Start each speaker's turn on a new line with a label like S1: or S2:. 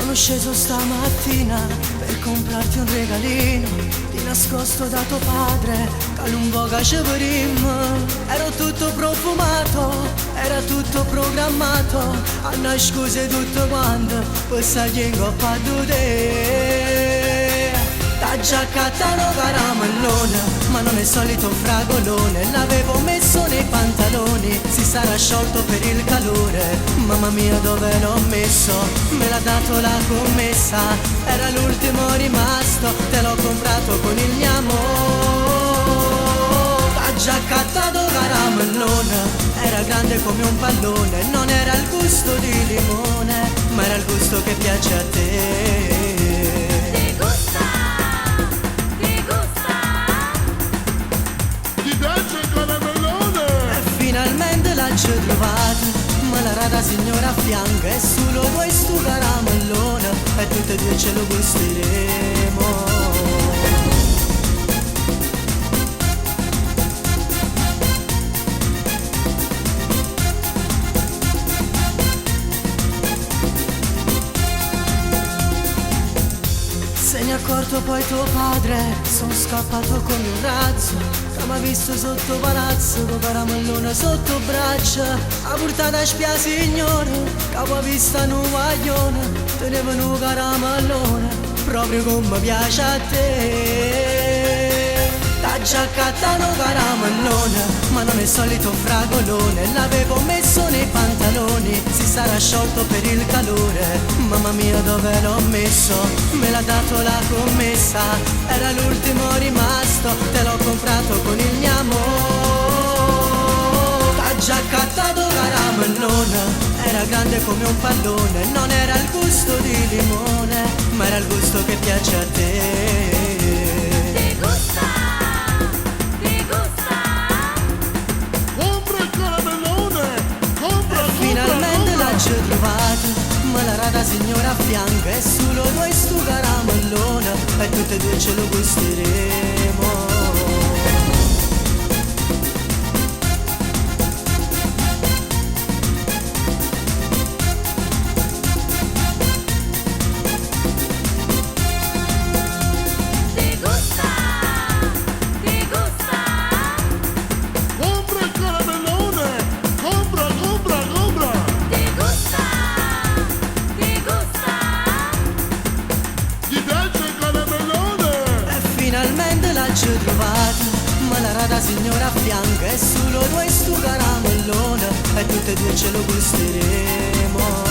S1: Sono sceso stamattina per comprarti un regalino di nascosto da tuo padre, che lungo caceverim. Ero tutto profumato, era tutto programmato, a nascose tutto quanto, poi sai in coppa a t'ha già cattato caramellone, ma non è il solito fragolone. L'avevo messo nei pantaloni, si sarà sciolto per il calore. Mamma mia dove l'ho messo? Me l'ha dato la commessa, era l'ultimo rimasto, te l'ho comprato con il mio amore. T'ha già cattato caramellone, era grande come un pallone. Non era il gusto di limone, ma era il gusto che piace a te. Finalmente l'ho trovato, ma la rada signora a fianco è solo questo caramellone e tutte e due ce lo gusteremo. Se ne è accorto poi tuo padre, sono scappato come un razzo, che m'ha visto sotto palazzo, con caramellone sotto braccia. Ha portato a spia signore, che ha vista un guaglione, teneva un caramellone, proprio come piace a te. T'ha già cattato caramellone, ma non è il solito fragolone. L'avevo messo nei pantaloni, si sarà sciolto per il calore. Mamma mia dove l'ho messo? Me l'ha dato la commessa, era l'ultimo rimasto, te l'ho comprato con il mio amore. T'ha già cattato caramellone, era grande come un pallone. Non era il gusto di limone, ma era il gusto che piace a te. Finalmente l'ho trovato, ma la rada signora a fianco è solo questo caramellone e tutte e due ce lo gusteremo. Finalmente l'ho trovato, ma la rada signora a fianco è solo questo caramellone e tutte e due ce lo gusteremo.